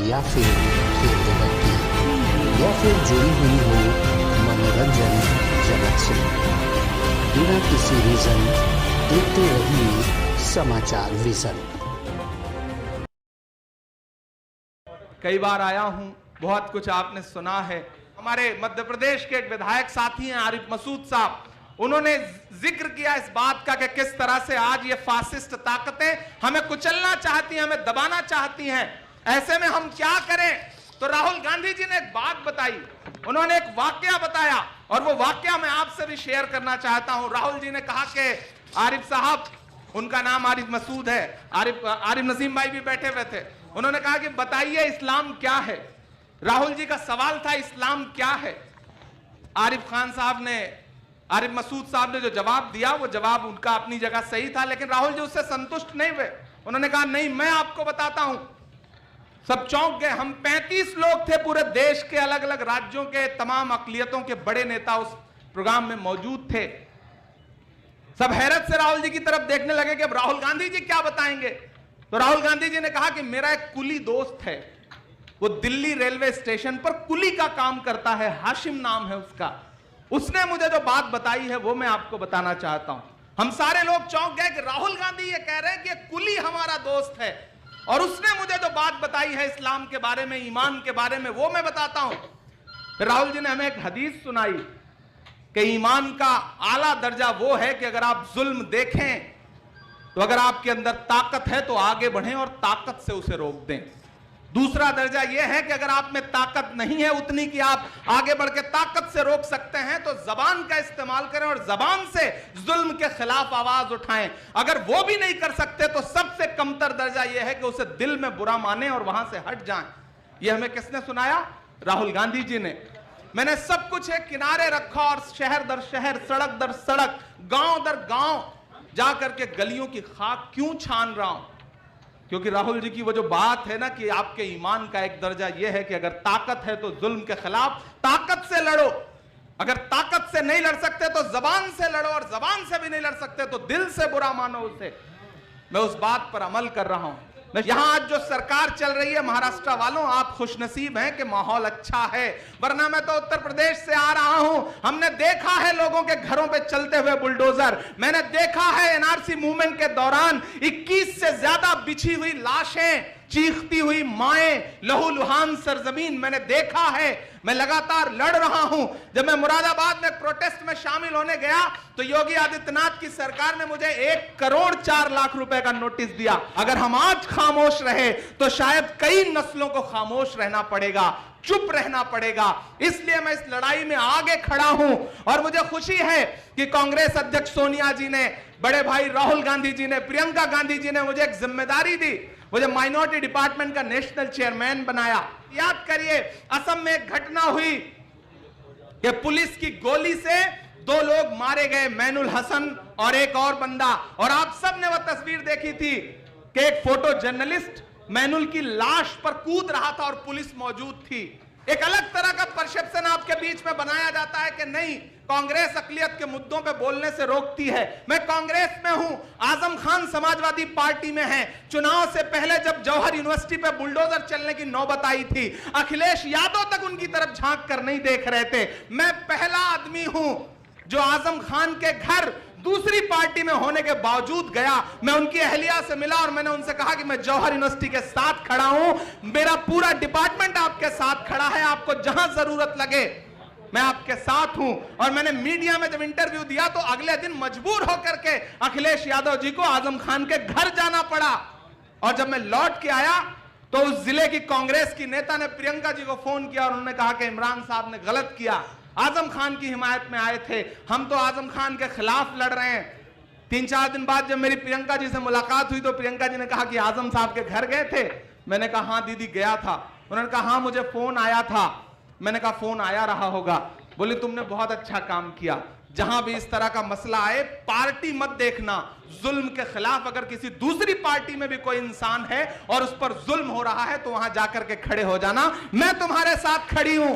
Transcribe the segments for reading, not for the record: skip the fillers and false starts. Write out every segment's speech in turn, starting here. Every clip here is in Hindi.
या फिर खेलते व्यक्ति या फिर जुड़ी हुई हो मनोरंजन जगत से, बिना किसी रीजन देखते रहिए समाचार विजन। कई बार आया हूं, बहुत कुछ आपने सुना है। हमारे मध्य प्रदेश के एक विधायक साथी हैं आरिफ मसूद साहब, उन्होंने जिक्र किया इस बात का कि किस तरह से आज ये फासिस्ट ताकतें हमें कुचलना चाहती हैं, हमें दबाना चाहती हैं। ऐसे में हम क्या करें? तो राहुल गांधी जी ने एक बात बताई, उन्होंने एक वाकया बताया और वो वाकया मैं आपसे भी शेयर करना चाहता हूं। राहुल जी ने कहा कि आरिफ साहब, उनका नाम आरिफ मसूद है, आरिफ नसीम भाई भी बैठे हुए थे, उन्होंने कहा कि बताइए इस्लाम क्या है। राहुल जी का सवाल था इस्लाम क्या है। आरिफ मसूद साहब ने जो जवाब दिया वो जवाब उनका अपनी जगह सही था, लेकिन राहुल जी उससे संतुष्ट नहीं हुए। उन्होंने कहा नहीं, मैं आपको बताता हूं। सब चौंक गए। हम 35 लोग थे, पूरे देश के अलग अलग राज्यों के तमाम अकलियतों के बड़े नेता उस प्रोग्राम में मौजूद थे। सब हैरत से राहुल जी की तरफ देखने लगे कि अब राहुल गांधी जी क्या बताएंगे। तो राहुल गांधी जी ने कहा कि मेरा एक कुली दोस्त है, वो दिल्ली रेलवे स्टेशन पर कुली का काम करता है, हाशिम नाम है उसका। उसने मुझे जो बात बताई है वो मैं आपको बताना चाहता हूं। हम सारे लोग चौंक गए कि राहुल गांधी ये कह रहे हैं कि कुली हमारा दोस्त है और उसने मुझे जो बात बताई है इस्लाम के बारे में, ईमान के बारे में, वो मैं बताता हूं। फिर राहुल जी ने हमें एक हदीस सुनाई कि ईमान का आला दर्जा वो है कि अगर आप जुल्म देखें तो अगर आपके अंदर ताकत है तो आगे बढ़ें और ताकत से उसे रोक दें। दूसरा दर्जा यह है कि अगर आप में ताकत नहीं है उतनी कि आप आगे बढ़ के ताकत से रोक सकते हैं तो जबान का इस्तेमाल करें और जबान से जुल्म के खिलाफ आवाज उठाएं। अगर वो भी नहीं कर सकते तो सबसे कमतर दर्जा यह है कि उसे दिल में बुरा माने और वहां से हट जाएं। यह हमें किसने सुनाया? राहुल गांधी जी ने। मैंने सब कुछ एक किनारे रखा और शहर दर शहर, सड़क दर सड़क, गांव दर गांव जाकर के गलियों की खाक क्यों छान रहा हूं? क्योंकि राहुल जी की वो जो बात है ना कि आपके ईमान का एक दर्जा यह है कि अगर ताकत है तो जुल्म के खिलाफ ताकत से लड़ो, अगर ताकत से नहीं लड़ सकते तो जबान से लड़ो, और जबान से भी नहीं लड़ सकते तो दिल से बुरा मानो उसे। मैं उस बात पर अमल कर रहा हूं। यहां आज जो सरकार चल रही है, महाराष्ट्र वालों आप खुशनसीब हैं कि माहौल अच्छा है, वरना मैं तो उत्तर प्रदेश से आ रहा हूं। हमने देखा है लोगों के घरों पे चलते हुए बुलडोजर, मैंने देखा है एनआरसी मूवमेंट के दौरान 21 से ज्यादा बिछी हुई लाशें, चीखती हुई माएं, लहूलुहान सरजमीन मैंने देखा है। मैं लगातार लड़ रहा हूं। जब मैं मुरादाबाद में प्रोटेस्ट में शामिल होने गया तो योगी आदित्यनाथ की सरकार ने मुझे 1 करोड़ 4 लाख रुपए का नोटिस दिया। अगर हम आज खामोश रहे तो शायद कई नस्लों को खामोश रहना पड़ेगा, चुप रहना पड़ेगा। इसलिए मैं इस लड़ाई में आगे खड़ा हूं और मुझे खुशी है कि कांग्रेस अध्यक्ष सोनिया जी ने, बड़े भाई राहुल गांधी जी ने, प्रियंका गांधी जी ने मुझे एक जिम्मेदारी दी, मुझे माइनॉरिटी डिपार्टमेंट का नेशनल चेयरमैन बनाया। याद करिए असम में एक घटना हुई कि पुलिस की गोली से 2 लोग मारे गए, मैनुल हसन और एक और बंदा, और आप सब ने वह तस्वीर देखी थी कि एक फोटो जर्नलिस्ट मैनुल की लाश पर कूद रहा था और पुलिस मौजूद थी। एक अलग तरह का परसेप्शन आपके बीच में बनाया जाता है कि नहीं, कांग्रेस अकलियत के मुद्दों पे बोलने से रोकती है। मैं कांग्रेस में हूं, आजम खान समाजवादी पार्टी में है। चुनाव से पहले जब जौहर यूनिवर्सिटी पे बुलडोजर चलने की नौबत आई थी, अखिलेश यादव तक उनकी तरफ झांक कर नहीं देख रहे थे। मैं पहला आदमी हूं जो आजम खान के घर दूसरी पार्टी में होने के बावजूद गया। मैं उनकी अहलिया से मिला और मैंने उनसे कहा कि मैं जौहर यूनिवर्सिटी के साथ खड़ा हूं, मेरा पूरा डिपार्टमेंट आपके साथ खड़ा है, आपको जहां जरूरत लगे मैं आपके साथ हूं। और मैंने मीडिया में जब इंटरव्यू दिया तो अगले दिन मजबूर होकर के अखिलेश यादव जी को आजम खान के घर जाना पड़ा। और जब मैं लौट के आया तो उस जिले की कांग्रेस की नेता ने प्रियंका जी को फोन किया और उन्होंने कहा कि इमरान साहब ने गलत किया, आजम खान की हिमायत में आए थे, हम तो आजम खान के खिलाफ लड़ रहे हैं। 3-4 दिन बाद जब मेरी प्रियंका जी से मुलाकात हुई तो प्रियंका जी ने कहा कि आजम साहब के घर गए थे। मैंने कहा हाँ दीदी गया था। उन्होंने कहा हाँ मुझे फोन आया था। मैंने कहा फोन आया रहा होगा। बोले तुमने बहुत अच्छा काम किया। जहां भी इस तरह का मसला आए पार्टी मत देखना, जुल्म के खिलाफ अगर किसी दूसरी पार्टी में भी कोई इंसान है और उस पर जुल्म हो रहा है तो वहां जाकर के खड़े हो जाना। मैं तुम्हारे साथ खड़ी हूं।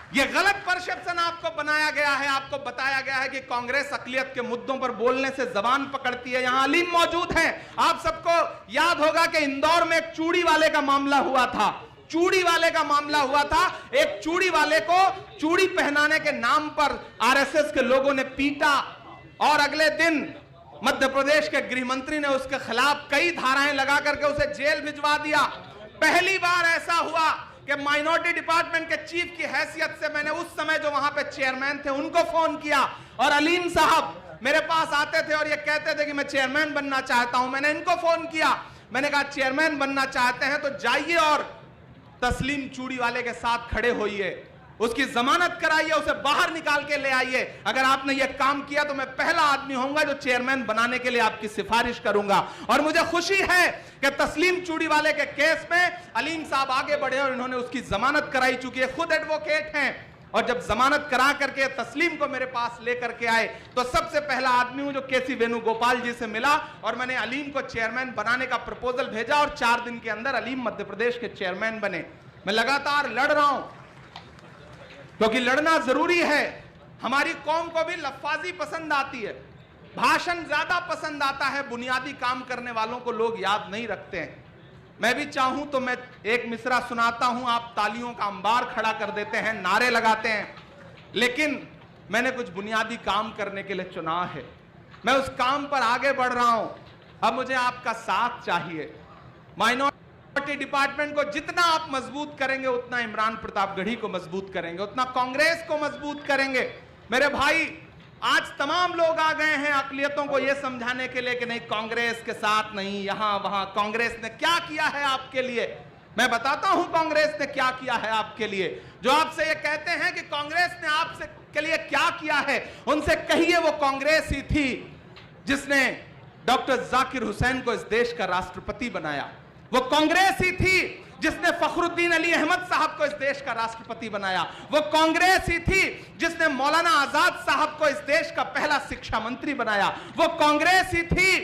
ये गलत परसेप्शन आपको बनाया गया है। आपको बताया गया है कि कांग्रेस अकलियत के मुद्दों पर बोलने से जबान पकड़ती है। यहां अलीम मौजूद हैं। आप सबको याद होगा कि इंदौर में एक चूड़ी वाले का मामला हुआ था। चूड़ी वाले का मामला हुआ था। एक चूड़ी वाले को चूड़ी पहनाने के नाम पर आरएसएस के लोगों ने पीटा और अगले दिन मध्य प्रदेश के गृह मंत्री ने उसके खिलाफ कई धाराएं लगा करके उसे जेल भिजवा दिया। पहली बार ऐसा हुआ कि माइनॉरिटी डिपार्टमेंट के चीफ की हैसियत से मैंने उस समय जो वहां पे चेयरमैन थे उनको फोन किया और अलीम साहब मेरे पास आते थे और ये कहते थे कि मैं चेयरमैन बनना चाहता हूं। मैंने इनको फोन किया, मैंने कहा चेयरमैन बनना चाहते हैं तो जाइए और तस्लीम चूड़ी वाले के साथ खड़े होइए, उसकी जमानत कराइए, उसे बाहर निकाल के ले आइए। अगर आपने यह काम किया तो मैं पहला आदमी होऊंगा जो चेयरमैन बनाने के लिए आपकी सिफारिश करूंगा। और मुझे खुशी है कि तस्लीम चूड़ी वाले के केस में अलीम साहब आगे बढ़े और इन्होंने उसकी जमानत कराई, चूंकि खुद एडवोकेट हैं। और जब जमानत करा करके तस्लीम को मेरे पास लेकर के आए तो सबसे पहला आदमी हूं जो केसी वेणुगोपाल जी से मिला और मैंने अलीम को चेयरमैन बनाने का प्रपोजल भेजा और 4 दिन के अंदर अलीम मध्य प्रदेश के चेयरमैन बने। मैं लगातार लड़ रहा हूं क्योंकि लड़ना जरूरी है। हमारी कौम को भी लफ्फाजी पसंद आती है, भाषण ज्यादा पसंद आता है, बुनियादी काम करने वालों को लोग याद नहीं रखते हैं। मैं भी चाहूं तो मैं एक मिसरा सुनाता हूं, आप तालियों का अंबार खड़ा कर देते हैं, नारे लगाते हैं, लेकिन मैंने कुछ बुनियादी काम करने के लिए चुना है। मैं उस काम पर आगे बढ़ रहा हूं। अब मुझे आपका साथ चाहिए। माइनॉरिटी डिपार्टमेंट को जितना आप मजबूत करेंगे उतना इमरान प्रतापगढ़ी को मजबूत करेंगे, उतना कांग्रेस को मजबूत करेंगे। मेरे भाई, आज तमाम लोग आ गए हैं अकलियतों को यह समझाने के लिए कि नहीं कांग्रेस के साथ नहीं, यहां वहां। कांग्रेस ने क्या किया है आपके लिए? मैं बताता हूं कांग्रेस ने क्या किया है आपके लिए। जो आपसे ये कहते हैं कि कांग्रेस ने आपसे के लिए क्या किया है, उनसे कहिए वो कांग्रेस ही थी जिसने डॉक्टर जाकिर हुसैन को इस देश का राष्ट्रपति बनाया। वो कांग्रेस ही थी जिसने फखरुद्दीन अली अहमद साहब को इस देश का राष्ट्रपति बनाया। वो कांग्रेस ही थी जिसने मौलाना आजाद साहब को इस देश का पहला शिक्षा मंत्री बनाया। वो कांग्रेस ही थी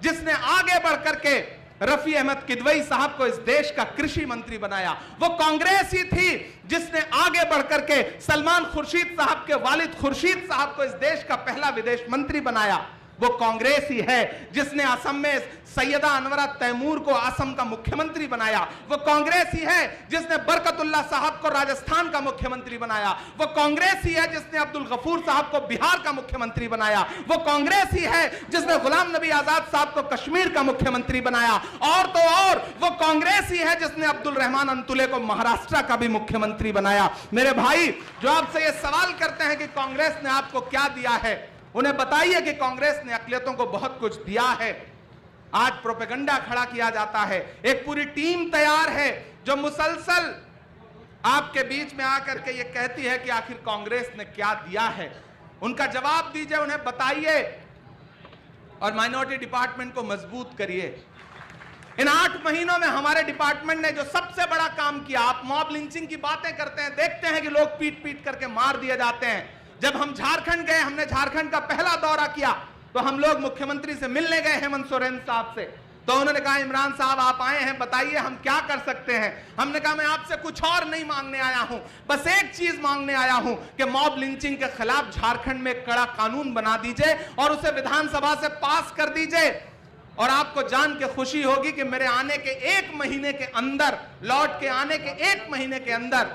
जिसने आगे बढ़ करके रफी अहमद किदवई साहब को इस देश का कृषि मंत्री बनाया। वो कांग्रेस ही थी जिसने आगे बढ़ करके सलमान खुर्शीद साहब के वालिद खुर्शीद साहब को इस देश का पहला विदेश मंत्री बनाया। वो कांग्रेस ही है जिसने असम में सैयदा अनवरा तैमूर को असम का मुख्यमंत्री बनाया। वो कांग्रेस ही है जिसने बरकतुल्लाह साहब को राजस्थान का मुख्यमंत्री बनाया। वो कांग्रेस ही है जिसने अब्दुल गफूर साहब को बिहार का मुख्यमंत्री बनाया। वो कांग्रेस ही है जिसने गुलाम नबी आजाद साहब को कश्मीर का मुख्यमंत्री बनाया। और तो और वो कांग्रेस ही है जिसने अब्दुल रहमान अंतुले को महाराष्ट्र का भी मुख्यमंत्री बनाया। मेरे भाई, जो आपसे ये सवाल करते हैं कि कांग्रेस ने आपको क्या दिया है, उन्हें बताइए कि कांग्रेस ने अकलियतों को बहुत कुछ दिया है। आज प्रोपेगेंडा खड़ा किया जाता है, एक पूरी टीम तैयार है जो मुसलसल आपके बीच में आकर के ये कहती है कि आखिर कांग्रेस ने क्या दिया है। उनका जवाब दीजिए, उन्हें बताइए और माइनॉरिटी डिपार्टमेंट को मजबूत करिए। इन 8 महीनों में हमारे डिपार्टमेंट ने जो सबसे बड़ा काम किया, आप मॉब लिंचिंग की बातें करते हैं, देखते हैं कि लोग पीट पीट करके मार दिए जाते हैं। जब हम झारखंड गए, हमने झारखंड का पहला दौरा किया तो हम लोग मुख्यमंत्री से मिलने गए हेमंत सोरेन साहब से, तो उन्होंने कहा इमरान साहब आप आए हैं, बताइए हम क्या कर सकते हैं। हमने कहा मैं आपसे कुछ और नहीं मांगने आया हूं, बस एक चीज मांगने आया हूं कि मॉब लिंचिंग के खिलाफ झारखंड में कड़ा कानून बना दीजिए और उसे विधानसभा से पास कर दीजिए। और आपको जान के खुशी होगी कि मेरे आने के 1 महीने के अंदर, लौट के आने के 1 महीने के अंदर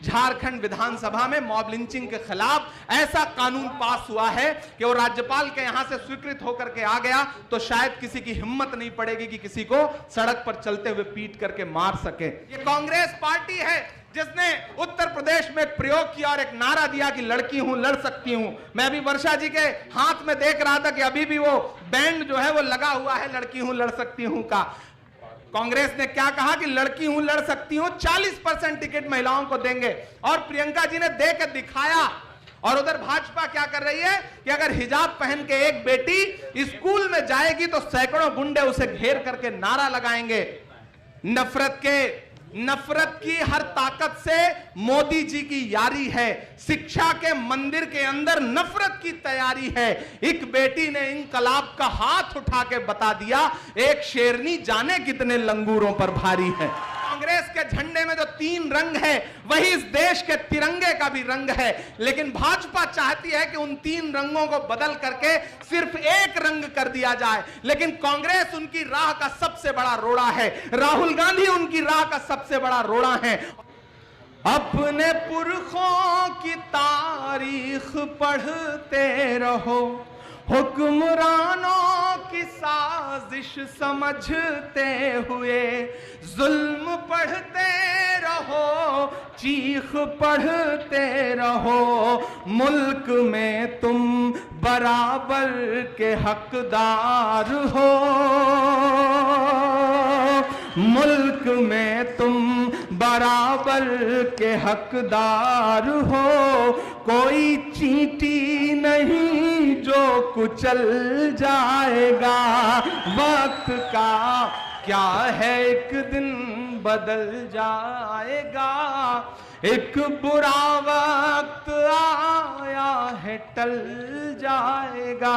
झारखंड विधानसभा में मॉब लिंचिंग के खिलाफ ऐसा कानून पास हुआ है कि वो राज्यपाल के यहां से स्वीकृत होकर के आ गया तो शायद किसी की हिम्मत नहीं पड़ेगी कि किसी को सड़क पर चलते हुए पीट करके मार सके। ये कांग्रेस पार्टी है जिसने उत्तर प्रदेश में एक प्रयोग किया और एक नारा दिया कि लड़की हूं लड़ सकती हूं। मैं अभी वर्षा जी के हाथ में देख रहा था कि अभी भी वो बैंड जो है वो लगा हुआ है लड़की हूं लड़ सकती हूं का। कांग्रेस ने क्या कहा कि लड़की हूं लड़ सकती हूं, 40% टिकट महिलाओं को देंगे और प्रियंका जी ने दे के दिखाया। और उधर भाजपा क्या कर रही है कि अगर हिजाब पहन के एक बेटी स्कूल में जाएगी तो सैकड़ों गुंडे उसे घेर करके नारा लगाएंगे। नफरत की हर ताकत से मोदी जी की यारी है, शिक्षा के मंदिर के अंदर नफरत की तैयारी है। एक बेटी ने इनकलाब का हाथ उठा के बता दिया, एक शेरनी जाने कितने लंगूरों पर भारी है। कांग्रेस के झंडे में जो 3 रंग है वही इस देश के तिरंगे का भी रंग है, लेकिन भाजपा चाहती है कि उन 3 रंगों को बदल करके सिर्फ एक रंग कर दिया जाए। लेकिन कांग्रेस उनकी राह का सबसे बड़ा रोड़ा है, राहुल गांधी उनकी राह का सबसे बड़ा रोड़ा है। अपने पुरखों की तारीख पढ़ते रहो, हुक्मरानों की साजिश समझते हुए, जुल्म पढ़ते रहो, चीख पढ़ते रहो, मुल्क में तुम बराबर के हकदार हो, मुल्क में तुम बराबर के हकदार हो, कोई चींटी नहीं जो कुचल जाएगा, वक्त का क्या है एक दिन बदल जाएगा, एक बुरा वक्त आया है टल जाएगा।